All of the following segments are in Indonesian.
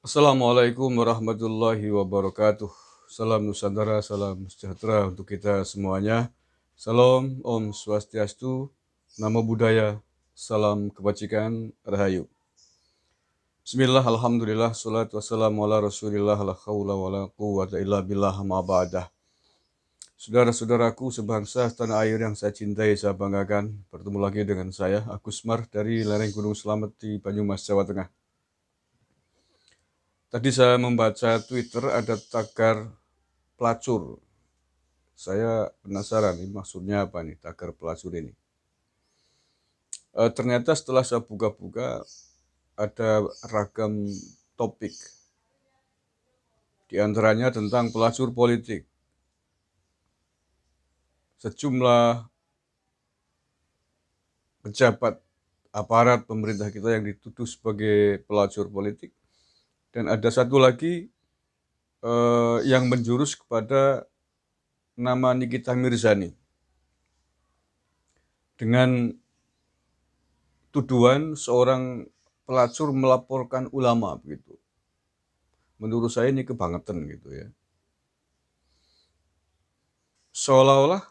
Assalamualaikum warahmatullahi wabarakatuh. Salam Nusantara, salam sejahtera untuk kita semuanya. Salam, Om Swastiastu, Namo Buddhaya, salam kebajikan, Rahayu. Bismillah, Alhamdulillah, salatu wassalamu ala rasulillah, la khawla wa la quwwata illa billah ma ba'dah. Saudara-saudaraku sebangsa tanah air yang saya cintai, saya banggakan, bertemu lagi dengan saya, Agus Mar dari lereng Gunung Slamet di Banyumas, Jawa Tengah. Tadi saya membaca Twitter ada tagar pelacur. Saya penasaran nih maksudnya apa nih tagar pelacur ini. Ternyata setelah saya buka-buka ada ragam topik. Di antaranya tentang pelacur politik. Sejumlah pejabat aparat pemerintah kita yang dituduh sebagai pelacur politik. Dan ada satu lagi yang menjurus kepada nama Nikita Mirzani. Dengan tuduhan seorang pelacur melaporkan ulama begitu. Menurut saya ini kebangetan gitu ya. Seolah-olah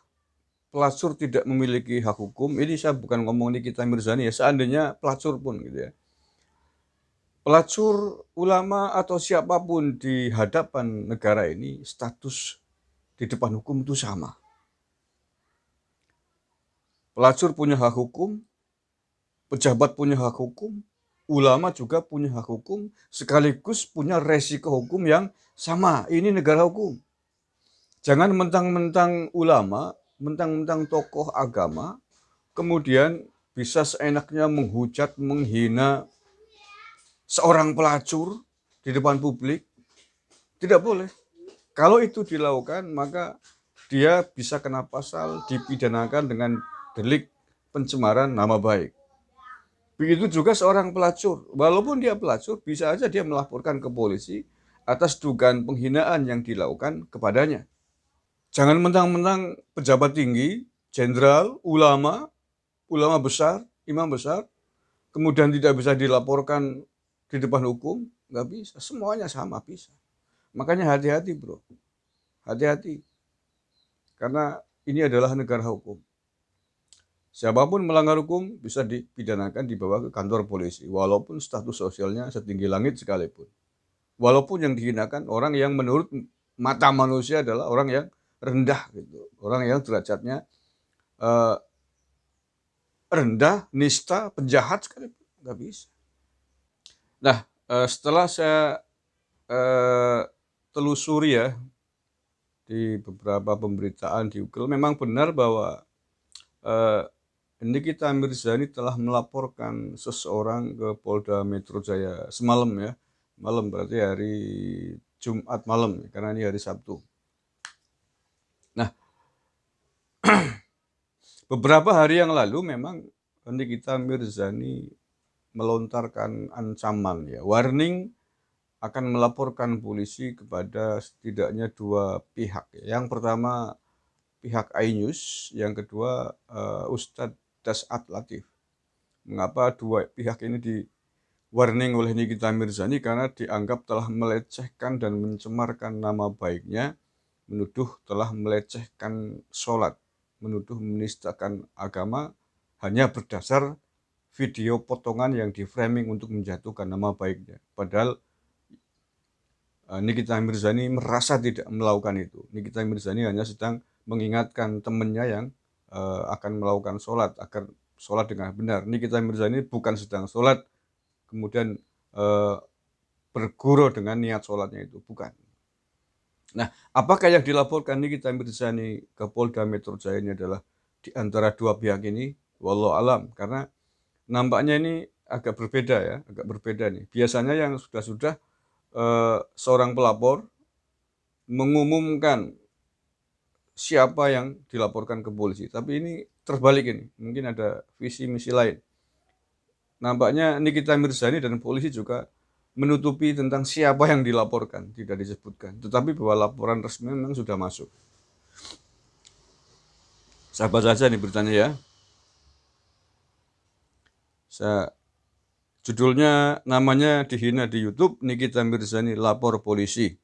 pelacur tidak memiliki hak hukum. Ini saya bukan ngomong Nikita Mirzani ya, seandainya pelacur pun gitu ya. Pelacur, ulama atau siapapun di hadapan negara ini status di depan hukum itu sama. Pelacur punya hak hukum, pejabat punya hak hukum, ulama juga punya hak hukum, sekaligus punya resiko hukum yang sama. Ini negara hukum. Jangan mentang-mentang ulama, mentang-mentang tokoh agama, kemudian bisa seenaknya menghujat, menghina seorang pelacur di depan publik. Tidak boleh. Kalau itu dilakukan, maka dia bisa kena pasal, dipidanakan dengan delik pencemaran nama baik. Begitu juga seorang pelacur. Walaupun dia pelacur, bisa aja dia melaporkan ke polisi atas dugaan penghinaan yang dilakukan kepadanya. Jangan mentang-mentang pejabat tinggi, jenderal, ulama besar, imam besar, kemudian tidak bisa dilaporkan di depan hukum, nggak bisa. Semuanya sama bisa. Makanya hati-hati bro, hati-hati. Karena ini adalah negara hukum. Siapapun melanggar hukum bisa dipidanakan, dibawa ke kantor polisi, walaupun status sosialnya setinggi langit sekalipun. Walaupun yang dihinakan orang yang menurut mata manusia adalah orang yang rendah gitu, orang yang derajatnya rendah, nista, penjahat sekalipun nggak bisa. Nah, setelah saya telusuri ya di beberapa pemberitaan di Google, memang benar bahwa Nikita Mirzani telah melaporkan seseorang ke Polda Metro Jaya semalam ya, malam berarti hari Jumat malam karena ini hari Sabtu. Nah, beberapa hari yang lalu memang Nikita Mirzani melontarkan ancaman ya, warning akan melaporkan polisi kepada setidaknya dua pihak. Yang pertama pihak iNews, yang kedua Ustadz Dasat Latif. Mengapa dua pihak ini di warning oleh Nikita Mirzani? Karena dianggap telah melecehkan dan mencemarkan nama baiknya, menuduh telah melecehkan sholat, menuduh menistakan agama hanya berdasar video potongan yang di framing untuk menjatuhkan nama baiknya. Padahal Nikita Mirzani merasa tidak melakukan itu. Nikita Mirzani hanya sedang mengingatkan temannya yang akan melakukan sholat agar sholat dengan benar. Nikita Mirzani bukan sedang sholat kemudian berguru dengan niat sholatnya itu, bukan. Nah, apakah yang dilaporkan Nikita Mirzani ke Polda Metro Jaya ini adalah di antara dua pihak ini? Wallahu alam, karena nampaknya ini agak berbeda ya, agak berbeda nih. Biasanya yang sudah seorang pelapor mengumumkan siapa yang dilaporkan ke polisi. Tapi ini terbalik ini, mungkin ada visi misi lain. Nampaknya Nikita Mirzani dan polisi juga menutupi tentang siapa yang dilaporkan, tidak disebutkan. Tetapi bahwa laporan resmi memang sudah masuk. Sahabat saja nih beritanya ya. Saya Judulnya, namanya dihina di YouTube, Nikita Mirzani lapor polisi.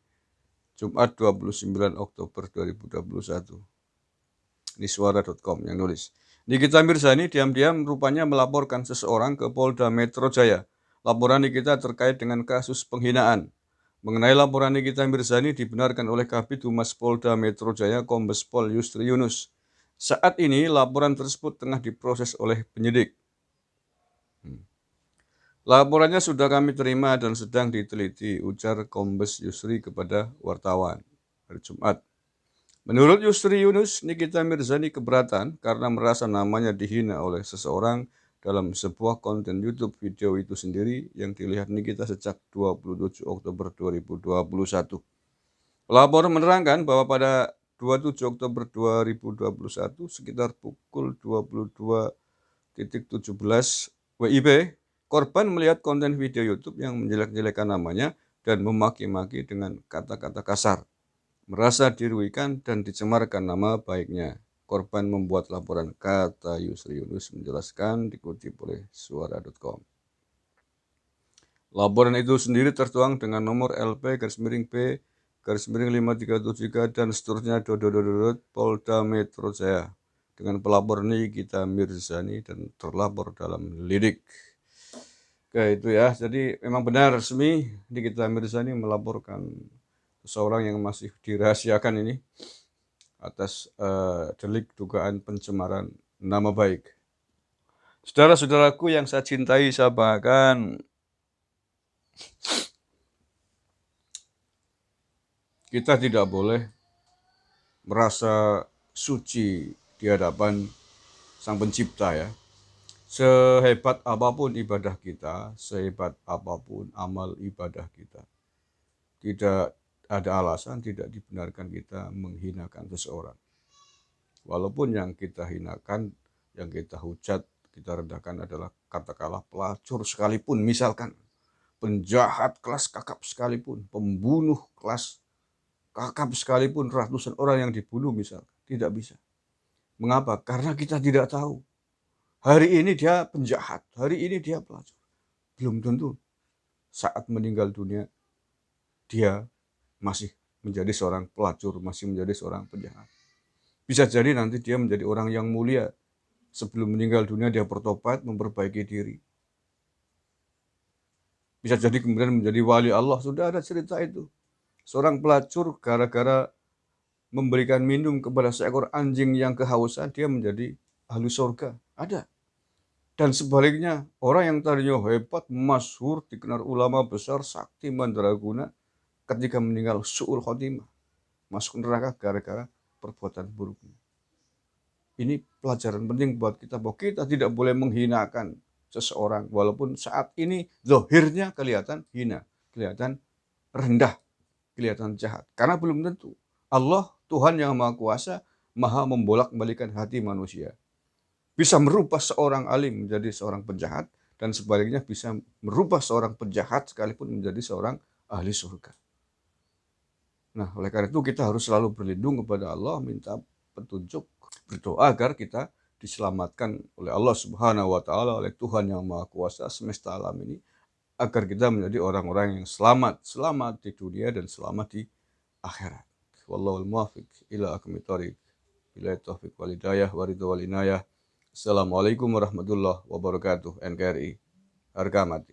Jumat 29 Oktober 2021. Ini suara.com yang nulis. Nikita Mirzani diam-diam rupanya melaporkan seseorang ke Polda Metro Jaya. Laporan Nikita terkait dengan kasus penghinaan. Mengenai laporan Nikita Mirzani dibenarkan oleh Kabid Humas Polda Metro Jaya Kombes Pol Yusri Yunus. Saat ini laporan tersebut tengah diproses oleh penyidik. Laporannya sudah kami terima dan sedang diteliti, ujar Kombes Yusri kepada wartawan hari Jumat. Menurut Yusri Yunus, Nikita Mirzani keberatan karena merasa namanya dihina oleh seseorang dalam sebuah konten YouTube. Video itu sendiri yang dilihat Nikita sejak 27 Oktober 2021. Pelapor menerangkan bahwa pada 27 Oktober 2021 sekitar pukul 22.17 WIB, korban melihat konten video YouTube yang menjelek-jelekan namanya dan memaki-maki dengan kata-kata kasar. Merasa dirugikan dan dicemarkan nama baiknya. Korban membuat laporan, kata Yusri Yunus menjelaskan, dikutip oleh suara.com. Laporan itu sendiri tertuang dengan nomor LP_P_5373 dan seterusnya Polda Metro Jaya dengan pelapor Nikita Mirzani dan terlapor dalam lidik. Oke, itu ya. Jadi memang benar resmi Nikita Mirzani melaporkan seseorang yang masih dirahasiakan ini atas delik dugaan pencemaran nama baik. Saudara-saudaraku yang saya cintai, saya banggakan, kita tidak boleh merasa suci di hadapan Sang Pencipta ya. Sehebat apapun ibadah kita, sehebat apapun amal ibadah kita, tidak ada alasan, tidak dibenarkan kita menghinakan seseorang. Walaupun yang kita hinakan, yang kita hujat, kita rendahkan adalah katakanlah pelacur sekalipun, misalkan penjahat kelas kakap sekalipun, pembunuh kelas kakap sekalipun, ratusan orang yang dibunuh misalkan, tidak bisa. Mengapa? Karena kita tidak tahu. Hari ini dia penjahat, hari ini dia pelacur. Belum tentu saat meninggal dunia dia masih menjadi seorang pelacur, masih menjadi seorang penjahat. Bisa jadi nanti dia menjadi orang yang mulia. Sebelum meninggal dunia dia bertobat, memperbaiki diri. Bisa jadi kemudian menjadi wali Allah. Sudah ada cerita itu. Seorang pelacur gara-gara memberikan minum kepada seekor anjing yang kehausan, dia menjadi ahli surga. Ada. Dan sebaliknya, orang yang tadinya hebat, masyhur, dikenal ulama besar, sakti, mandraguna, ketika meninggal su'ul khotimah, masuk neraka gara-gara perbuatan buruknya. Ini pelajaran penting buat kita, bahwa kita tidak boleh menghinakan seseorang, walaupun saat ini zahirnya kelihatan hina, kelihatan rendah, kelihatan jahat. Karena belum tentu. Allah, Tuhan yang Maha Kuasa, Maha membolak-balikan hati manusia. Bisa merubah seorang alim menjadi seorang penjahat, dan sebaliknya bisa merubah seorang penjahat sekalipun menjadi seorang ahli surga. Nah, oleh karena itu kita harus selalu berlindung kepada Allah, minta petunjuk, berdoa agar kita diselamatkan oleh Allah Subhanahu wa Ta'ala, oleh Tuhan yang Maha Kuasa semesta alam ini, agar kita menjadi orang-orang yang selamat di dunia dan selamat di akhirat. Wallahul muwaffiq ila aqwamit thoriq. Billahi taufiq wal hidayah wa ridha wal inayah. Assalamualaikum warahmatullahi wabarakatuh. NKRI harga mati.